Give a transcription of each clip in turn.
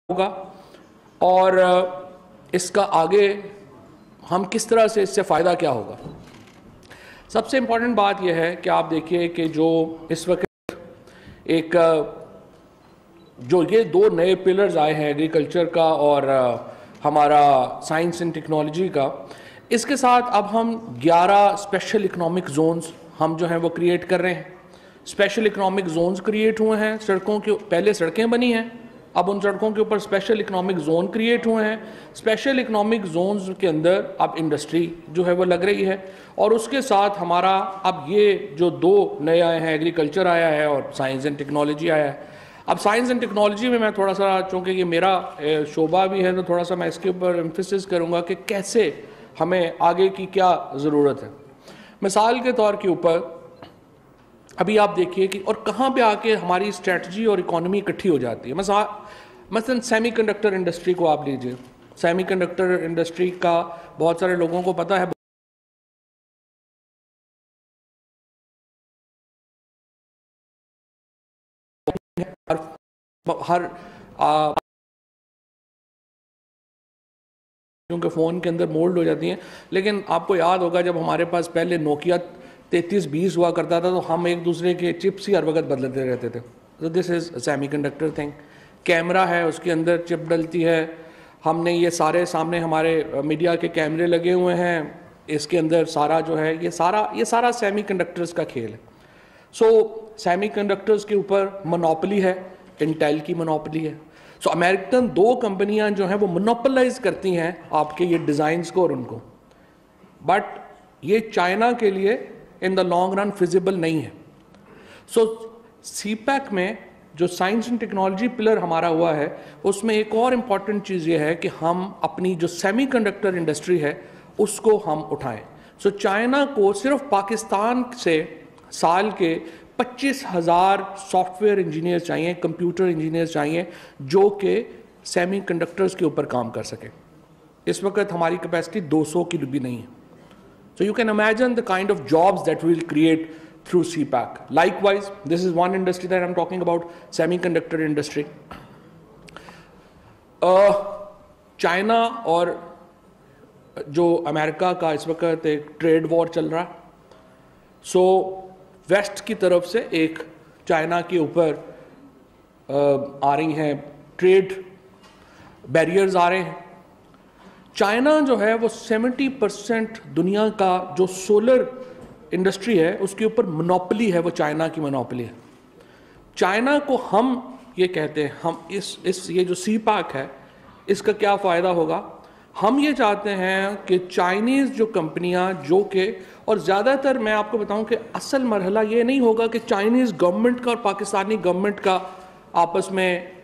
होगा और इसका आगे हम किस तरह से इससे फ़ायदा क्या होगा। सबसे इम्पॉर्टेंट बात यह है कि आप देखिए कि जो इस वक्त एक जो ये दो नए पिलर्स आए हैं एग्रीकल्चर का और हमारा साइंस एंड टेक्नोलॉजी का, इसके साथ अब हम 11 स्पेशल इकोनॉमिक जोन्स हम जो हैं वो क्रिएट कर रहे हैं। स्पेशल इकोनॉमिक जोन्स क्रिएट हुए हैं, सड़कों के पहले सड़कें बनी हैं, अब उन सड़कों के ऊपर स्पेशल इकोनॉमिक जोन क्रिएट हुए हैं। स्पेशल इकोनॉमिक जोन्स के अंदर अब इंडस्ट्री जो है वो लग रही है और उसके साथ हमारा अब ये जो दो नए आए हैं, एग्रीकल्चर आया है और साइंस एंड टेक्नोलॉजी आया है। अब साइंस एंड टेक्नोलॉजी में मैं थोड़ा सा, चूँकि ये मेरा शोबा भी है, तो थोड़ा सा मैं इसके ऊपर एम्फेसिस करूँगा कि कैसे हमें आगे की क्या ज़रूरत है। मिसाल के तौर के ऊपर अभी आप देखिए कि और कहाँ पे आके हमारी स्ट्रेटजी और इकोनॉमी इकट्ठी हो जाती है। मसलन सेमीकंडक्टर इंडस्ट्री को आप लीजिए। सेमीकंडक्टर इंडस्ट्री का बहुत सारे लोगों को पता है, हर क्योंकि फ़ोन के अंदर मोल्ड हो जाती हैं। लेकिन आपको याद होगा जब हमारे पास पहले नोकिया 3320 हुआ करता था तो हम एक दूसरे के चिप्स ही हर वक्त बदलते रहते थे। तो this is semiconductor thing. Camera है, उसके अंदर चिप डलती है। हमने ये सारे सामने हमारे मीडिया के कैमरे लगे हुए हैं, इसके अंदर सारा जो है ये सारा सेमीकंडक्टर्स का खेल है। सो सेमीकंडक्टर्स के ऊपर मोनोपोली है, इंटेल की मोनोपोली है। सो अमेरिकन दो कंपनियां जो हैं वो मोनोपोलाइज करती हैं आपके ये डिज़ाइंस को और उनको, बट ये चाइना के लिए in the long run feasible नहीं है। सो सीपैक में जो साइंस एंड टेक्नोलॉजी पिलर हमारा हुआ है, उसमें एक और इम्पॉर्टेंट चीज़ ये है कि हम अपनी जो सेमीकंडक्टर इंडस्ट्री है उसको हम उठाएं। सो चाइना को सिर्फ पाकिस्तान से साल के 25,000 सॉफ्टवेयर इंजीनियर चाहिए, कंप्यूटर इंजीनियर चाहिए जो कि सेमीकंडक्टर्स के ऊपर काम कर सके। इस वक्त हमारी कैपेसिटी 200 की भी नहीं है। So you can imagine the kind of jobs that we will create through CPAC. Likewise, this is one industry that I'm talking about, semiconductor industry. China और जो अमेरिका का इस वक्त एक ट्रेड वॉर चल रहा है। सो वेस्ट की तरफ से एक चाइना के ऊपर आ रही हैं ट्रेड बैरियर्स आ रहे हैं। चाइना जो है वो 70% दुनिया का जो सोलर इंडस्ट्री है उसके ऊपर मोनोपोली है, वो चाइना की मोनोपोली है। चाइना को हम ये कहते हैं, हम ये जो सीपैक है इसका क्या फ़ायदा होगा। हम ये चाहते हैं कि चाइनीज़ जो कंपनियां जो कि, और ज़्यादातर मैं आपको बताऊं कि असल मरहला ये नहीं होगा कि चाइनीज़ गवर्नमेंट का और पाकिस्तानी गवर्नमेंट का आपस में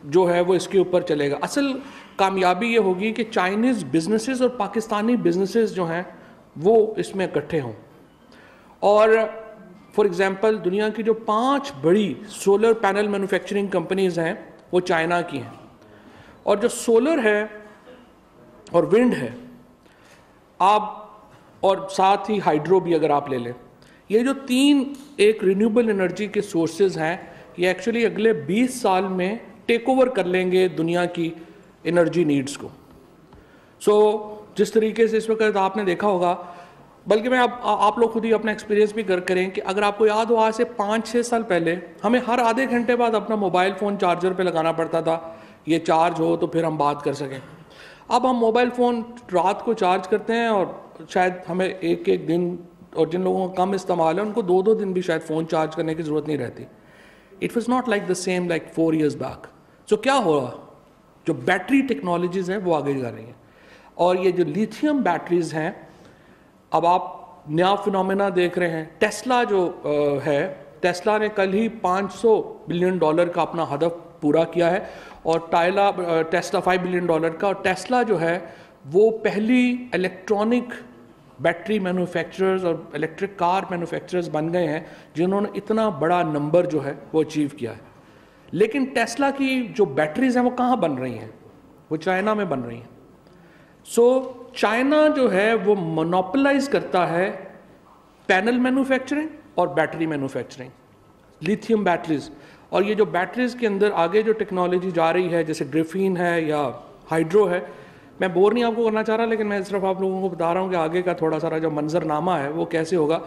जो है वो इसके ऊपर चलेगा। असल कामयाबी ये होगी कि चाइनीज़ बिजनेसेस और पाकिस्तानी बिजनेसेस जो हैं वो इसमें इकट्ठे हों। और फॉर एग्जांपल दुनिया की जो 5 बड़ी सोलर पैनल मैन्युफैक्चरिंग कंपनीज हैं वो चाइना की हैं। और जो सोलर है और विंड है आप, और साथ ही हाइड्रो भी अगर आप ले लें, ये जो 3 एक रिन्यूएबल एनर्जी के सोर्सेज हैं, ये एक्चुअली अगले 20 साल में टेक ओवर कर लेंगे दुनिया की एनर्जी नीड्स को। सो जिस तरीके से इस वक्त आपने देखा होगा, बल्कि मैं आप लोग खुद ही अपना एक्सपीरियंस भी करें कि अगर आपको याद हो आज से 5-6 साल पहले हमें हर आधे घंटे बाद अपना मोबाइल फ़ोन चार्जर पे लगाना पड़ता था, ये चार्ज हो तो फिर हम बात कर सकें। अब हम मोबाइल फ़ोन रात को चार्ज करते हैं और शायद हमें एक दिन, और जिन लोगों का कम इस्तेमाल है उनको 2-2 दिन भी शायद फ़ोन चार्ज करने की ज़रूरत नहीं रहती। It was not like the same like 4 years back. So क्या हो रहा, जो बैटरी टेक्नोलॉजीज़ हैं वो आगे जा रही हैं और ये जो लिथियम बैटरीज़ हैं, अब आप नया फिनोमेना देख रहे हैं। टेस्ला जो है, टेस्ला ने कल ही $500 बिलियन का अपना हदफ पूरा किया है और टेस्ला $5 बिलियन का, और टेस्ला जो है वो पहली इलेक्ट्रॉनिक बैटरी मैन्युफैक्चरर्स और इलेक्ट्रिक कार मैन्युफैक्चरर्स बन गए हैं जिन्होंने इतना बड़ा नंबर जो है वो अचीव किया है। लेकिन टेस्ला की जो बैटरीज हैं वो कहाँ बन रही हैं, वो चाइना में बन रही हैं। सो चाइना जो है वो मोनोपोलाइज करता है पैनल मैन्युफैक्चरिंग और बैटरी मैन्युफैक्चरिंग, लिथियम बैटरीज। और ये जो बैटरीज़ के अंदर आगे जो टेक्नोलॉजी जा रही है, जैसे ग्रेफीन है या हाइड्रो है, मैं बोर नहीं आपको करना चाह रहा, लेकिन मैं सिर्फ आप लोगों को बता रहा हूँ कि आगे का थोड़ा सारा जो मंजरनामा है वो कैसे होगा,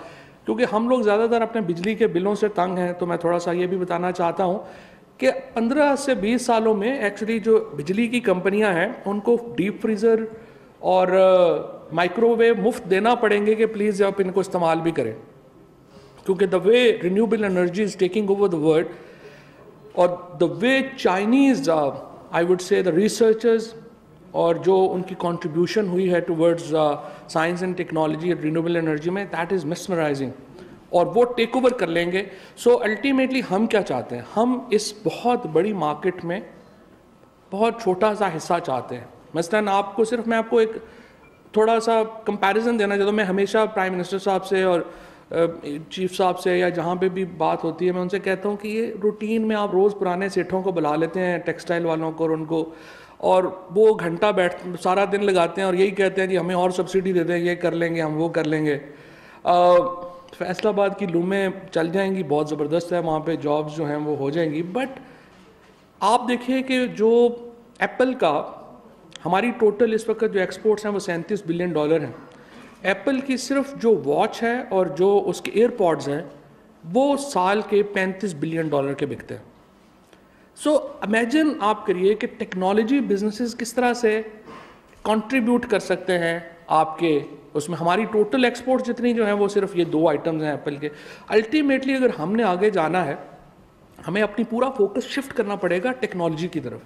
क्योंकि हम लोग ज़्यादातर अपने बिजली के बिलों से तंग हैं। तो मैं थोड़ा सा ये भी बताना चाहता हूँ कि 15 से 20 सालों में एक्चुअली जो बिजली की कंपनियां हैं उनको डीप फ्रीज़र और माइक्रोवेव मुफ्त देना पड़ेंगे कि प्लीज़ आप इनको इस्तेमाल भी करें, क्योंकि the way renewable energy is taking over the world और the way Chinese I would say the researchers और जो उनकी कंट्रीब्यूशन हुई है टुवर्ड्स साइंस एंड टेक्नोलॉजी और रिन्यूएबल एनर्जी में, दैट इज़ मेस्मराइजिंग, और वो टेक ओवर कर लेंगे। सो अल्टीमेटली हम क्या चाहते हैं, हम इस बहुत बड़ी मार्केट में बहुत छोटा सा हिस्सा चाहते हैं। मसलन आपको सिर्फ मैं आपको एक थोड़ा सा कंपैरिजन देना चाहता हूँ। मैं हमेशा प्राइम मिनिस्टर साहब से और चीफ साहब से या जहाँ पे भी बात होती है, मैं उनसे कहता हूँ कि ये रूटीन में आप रोज़ पुराने सेठों को बुला लेते हैं, टेक्सटाइल वालों को, और उनको, और वो घंटा सारा दिन लगाते हैं और यही कहते हैं कि हमें और सब्सिडी दे दें, ये कर लेंगे, हम वो कर लेंगे। फैसलाबाद की लूमें चल जाएंगी, बहुत ज़बरदस्त है, वहाँ पे जॉब्स जो हैं वो हो जाएंगी। बट आप देखिए कि जो एप्पल का, हमारी टोटल इस वक्त जो एक्सपोर्ट्स हैं वो $37 बिलियन हैं। एप्पल की सिर्फ जो वॉच है और जो उसके एयरपॉड्स हैं वो साल के $35 बिलियन के बिकते हैं। सो इमेजिन आप करिए कि टेक्नोलॉजी बिजनेसेस किस तरह से कंट्रीब्यूट कर सकते हैं आपके उसमें। हमारी टोटल एक्सपोर्ट जितनी जो है वो सिर्फ ये 2 आइटम्स हैं एप्पल के। अल्टीमेटली अगर हमने आगे जाना है, हमें अपनी पूरा फोकस शिफ्ट करना पड़ेगा टेक्नोलॉजी की तरफ।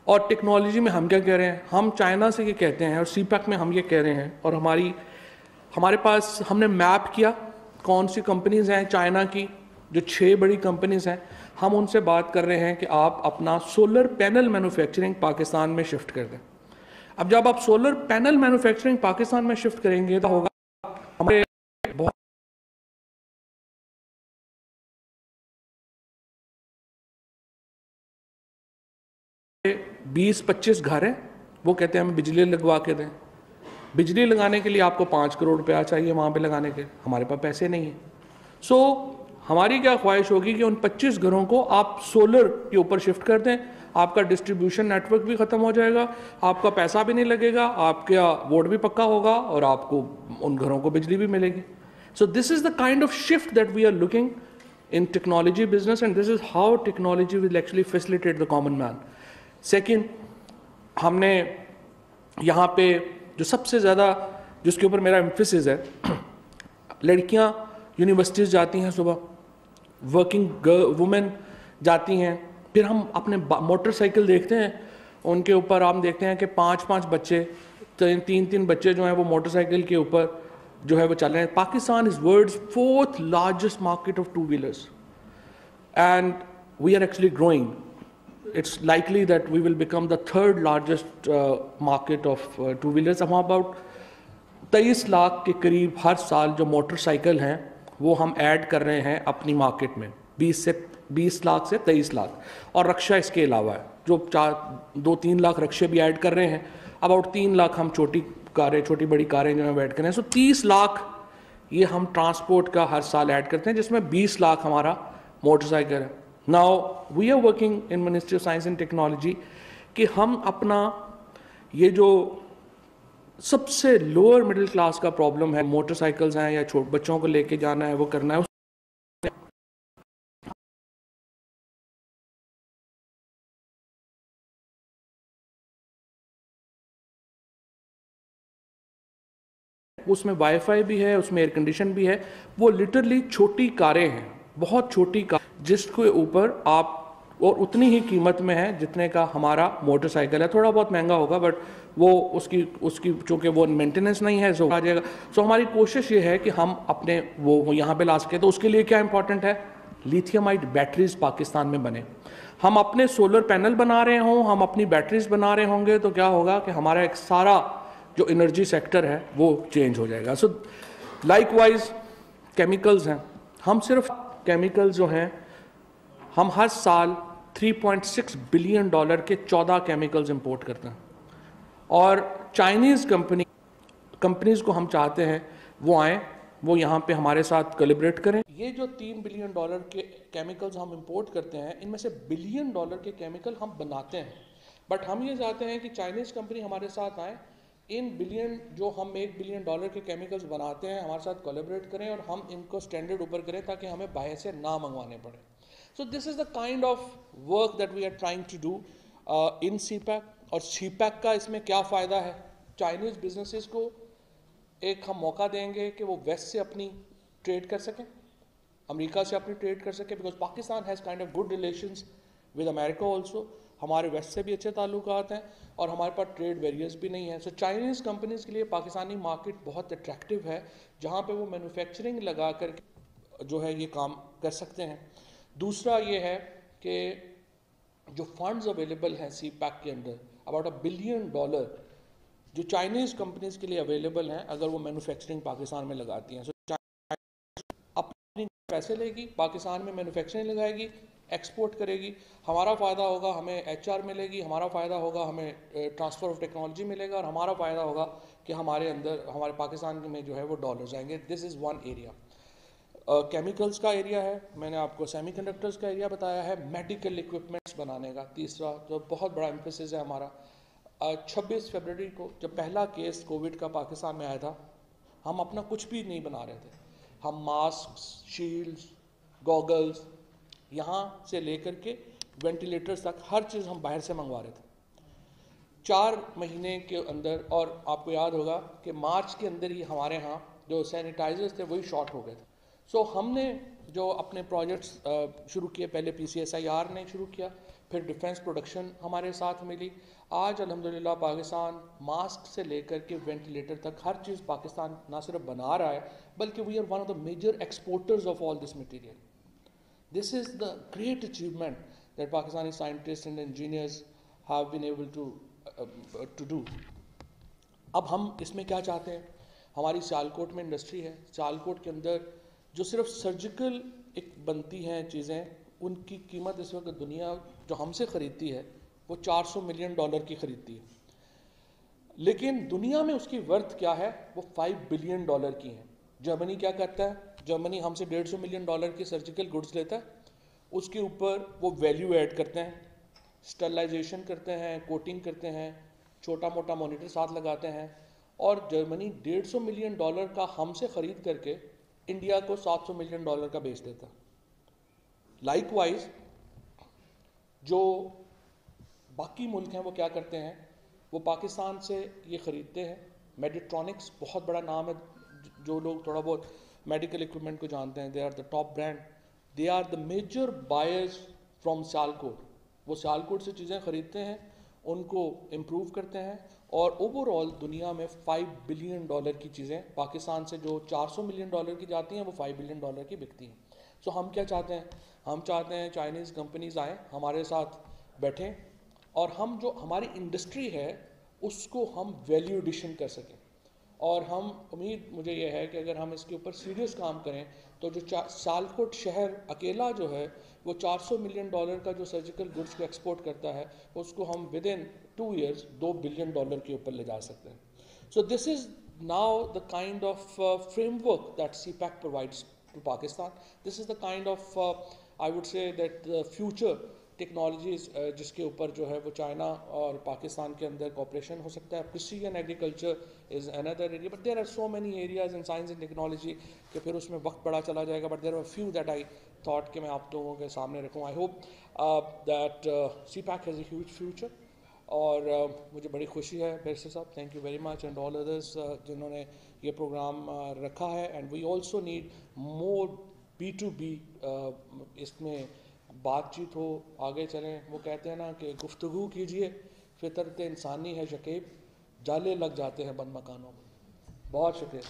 और टेक्नोलॉजी में हम क्या कह रहे हैं, हम चाइना से ये कहते हैं और सीपैक में हम ये कह रहे हैं, और हमारे पास हमने मैप किया कौन सी कंपनीज हैं चाइना की, जो 6 बड़ी कंपनीज हैं। हम उनसे बात कर रहे हैं कि आप अपना सोलर पैनल मैन्युफैक्चरिंग पाकिस्तान में शिफ्ट कर दें। अब जब आप सोलर पैनल मैन्युफैक्चरिंग पाकिस्तान में शिफ्ट करेंगे तो होगा हमारे बहुत 20-25 घर हैं, वो कहते हैं हमें बिजली लगवा के दें। बिजली लगाने के लिए आपको 5 करोड़ रुपया चाहिए वहाँ पे लगाने के, हमारे पास पैसे नहीं है। सो हमारी क्या ख्वाहिश होगी कि उन 25 घरों को आप सोलर के ऊपर शिफ्ट कर दें, आपका डिस्ट्रीब्यूशन नेटवर्क भी ख़त्म हो जाएगा, आपका पैसा भी नहीं लगेगा, आपका वोट भी पक्का होगा और आपको उन घरों को बिजली भी मिलेगी। So this is the kind of shift that we are looking in technology business, and this is how technology will actually facilitate the common man. Second, हमने यहाँ पे जो सबसे ज़्यादा जिसके ऊपर मेरा एम्फेसिस है, लड़कियाँ यूनिवर्सिटीज़ जाती हैं सुबह, वर्किंग वुमेन जाती हैं, फिर हम अपने मोटरसाइकिल देखते हैं, उनके ऊपर हम देखते हैं कि 5-5 बच्चे, 3-3 बच्चे जो हैं वो मोटरसाइकिल के ऊपर जो है वो चल रहे हैं। Pakistan is world's 4th largest market of 2 wheelers and we are actually growing. It's likely that we will become the 3rd largest market of 2 wheelers. हम अबाउट 23 लाख के करीब हर साल जो मोटरसाइकिल हैं वो हम ऐड कर रहे हैं अपनी मार्केट में, 20 लाख से 23 लाख, और रक्षा इसके अलावा है जो 2-3 लाख रक्षे भी ऐड कर रहे हैं। अबाउट 3 लाख हम छोटी बड़ी कारें जो हैं ऐड कर रहे हैं। सो 30 लाख ये हम ट्रांसपोर्ट का हर साल ऐड करते हैं, जिसमें 20 लाख हमारा मोटरसाइकिल है। Now we are working in Ministry of Science and Technology कि हम अपना ये जो सबसे लोअर मिडिल क्लास का प्रॉब्लम है, मोटरसाइकिल्स हैं या छोटे बच्चों को लेके जाना है, वो करना है, उसमें वाईफाई भी है, उसमें एयर कंडीशन भी है। वो लिटरली छोटी कारें हैं, बहुत छोटी कार, जिसके ऊपर आप, और उतनी ही कीमत में है जितने का हमारा मोटरसाइकिल है। थोड़ा बहुत महंगा होगा बट वो उसकी चूँकि वो मेंटेनेंस नहीं है, सो आ जाएगा। सो हमारी कोशिश ये है कि हम अपने वो यहाँ पे ला सकें। तो उसके लिए क्या इंपॉर्टेंट है, लिथियमाइड बैटरीज पाकिस्तान में बने। हम अपने सोलर पैनल बना रहे हों, हम अपनी बैटरीज बना रहे होंगे, तो क्या होगा कि हमारा एक सारा जो एनर्जी सेक्टर है वो चेंज हो जाएगा। सो लाइकवाइज केमिकल्स हैं, हम सिर्फ केमिकल्स जो हैं, हम हर साल $3.6 बिलियन के 14 केमिकल्स इंपोर्ट करते हैं, और चाइनीज़ कंपनीज़ को हम चाहते हैं वो आएँ, वो यहाँ पे हमारे साथ कोलैबोरेट करें। ये जो $3 बिलियन के केमिकल्स हम इंपोर्ट करते हैं, इनमें से $1 बिलियन के केमिकल हम बनाते हैं, बट हम ये चाहते हैं कि चाइनीज़ कंपनी हमारे साथ आए, इन बिलियन जो हम $1 बिलियन के केमिकल्स बनाते हैं हमारे साथ कोलैबोरेट करें और हम इनको स्टैंडर्ड ऊपर करें ताकि हमें बाहर से ना मंगवाने पड़े। So this is the kind of work that we are trying to do in CPEC. और सीपैक का इसमें क्या फ़ायदा है, चाइनीज़ बिजनेसेस को एक हम मौका देंगे कि वो वेस्ट से अपनी ट्रेड कर सकें, अमेरिका से अपनी ट्रेड कर सकें, because Pakistan has kind of good relations with America also, हमारे वेस्ट से भी अच्छे ताल्लुकात हैं और हमारे पास ट्रेड बैरियर्स भी नहीं है। सो चाइनीज़ कंपनीज़ के लिए पाकिस्तानी मार्केट बहुत अट्रैक्टिव है, जहाँ पे वो मैन्युफैक्चरिंग लगा कर जो है ये काम कर सकते हैं। दूसरा ये है कि जो फंड्स अवेलेबल हैं सीपैक के अंदर, अबाउट $1 बिलियन जो चाइनीज़ कंपनीज़ के लिए अवेलेबल हैं अगर वो मैन्युफैक्चरिंग पाकिस्तान में लगाती हैं। सो अपनी पैसे लेगी, पाकिस्तान में मैन्युफैक्चरिंग लगाएगी, एक्सपोर्ट करेगी, हमारा फ़ायदा होगा, हमें HR मिलेगी, हमारा फ़ायदा होगा, हमें ट्रांसफ़र ऑफ टेक्नोलॉजी मिलेगा, और हमारा फ़ायदा होगा कि हमारे अंदर हमारे पाकिस्तान में जो है वो डॉलर्स आएंगे। This is one area. Chemicals का एरिया है, मैंने आपको सेमीकंडक्टर्स का एरिया बताया है, मेडिकल इक्विपमेंट्स बनाने का तीसरा जो बहुत बड़ा एम्फेसिस है हमारा। 26 फरवरी को जब पहला केस कोविड का पाकिस्तान में आया था, हम अपना कुछ भी नहीं बना रहे थे, हम मास्क, शील्ड्स, गॉगल्स, यहाँ से लेकर के वेंटिलेटर्स तक हर चीज़ हम बाहर से मंगवा रहे थे 4 महीने के अंदर। और आपको याद होगा कि मार्च के अंदर ही हमारे यहाँ जो सैनिटाइजर्स थे वही शॉर्ट हो गए थे। सो हमने जो अपने प्रोजेक्ट्स शुरू किए, पहले PCSIR ने शुरू किया, फिर डिफेंस प्रोडक्शन हमारे साथ मिली। आज अल्हम्दुलिल्लाह पाकिस्तान मास्क से लेकर के वेंटिलेटर तक हर चीज़ पाकिस्तान ना सिर्फ बना रहा है, बल्कि we are one of the major exporters of all this material. This is the great achievement that Pakistani scientists and engineers have been able to do. अब हम इसमें क्या चाहते हैं, हमारी सियालकोट में इंडस्ट्री है, सियालकोट के अंदर जो सिर्फ सर्जिकल एक बनती हैं चीज़ें, उनकी कीमत इस वक्त दुनिया जो हमसे ख़रीदती है वो $400 मिलियन की ख़रीदती है, लेकिन दुनिया में उसकी वर्थ क्या है, वो $5 बिलियन की है। जर्मनी क्या करता है, जर्मनी हमसे $150 मिलियन की सर्जिकल गुड्स लेता है, उसके ऊपर वो वैल्यू ऐड करते हैं, स्टरलाइजेशन करते हैं, कोटिंग करते हैं, छोटा मोटा मॉनिटर साथ लगाते हैं, और जर्मनी $150 मिलियन का हमसे ख़रीद करके इंडिया को $700 मिलियन का बेच देता है। लाइकवाइज जो बाकी मुल्क हैं वो क्या करते हैं, वो पाकिस्तान से ये ख़रीदते हैं। मेडिट्रॉनिक्स बहुत बड़ा नाम है, जो लोग थोड़ा बहुत मेडिकल इक्विपमेंट को जानते हैं, they are the top brand, they are the major buyers from Sialkot. वो सियालकोट से चीज़ें ख़रीदते हैं, उनको इम्प्रूव करते हैं, और ओवरऑल दुनिया में $5 बिलियन की चीज़ें पाकिस्तान से जो $400 मिलियन की जाती हैं वो $5 बिलियन की बिकती हैं। सो हम क्या चाहते हैं, हम चाहते हैं चाइनीज़ कंपनीज आएँ, हमारे साथ बैठें, और हम जो हमारी इंडस्ट्री है उसको हम वैल्यू एडिशन कर सकें। और हम उम्मीद मुझे ये है कि अगर हम इसके ऊपर सीरियस काम करें तो जो सियालकोट शहर अकेला जो है वो $400 मिलियन का जो सर्जिकल गुड्स को एक्सपोर्ट करता है, उसको हम विद इन 2 years $2 बिलियन के ऊपर ले जा सकते हैं। So this is now the kind of framework that CPEC provides to Pakistan. This is the kind of I would say that the future technologies जिसके ऊपर जो है वो चाइना और पाकिस्तान के अंदर कॉपरेशन हो सकता है। Precision agriculture is another area, but there are so many areas in science and technology कि फिर उसमें वक्त बड़ा चला जाएगा, but there are few that I thought कि मैं आप लोगों के सामने रखूँ। I hope that CPEC has a huge future, और मुझे बड़ी खुशी है बैरिस्टर साहब, thank you very much, and all others जिन्होंने ये प्रोग्राम रखा है। And we also need more B2B, इसमें बातचीत हो, आगे चलें। वो कहते हैं ना कि गुफ्तगू कीजिए, फितरत इंसानी है शकीब, जाले लग जाते हैं बंद मकानों में। बहुत शुक्रिया।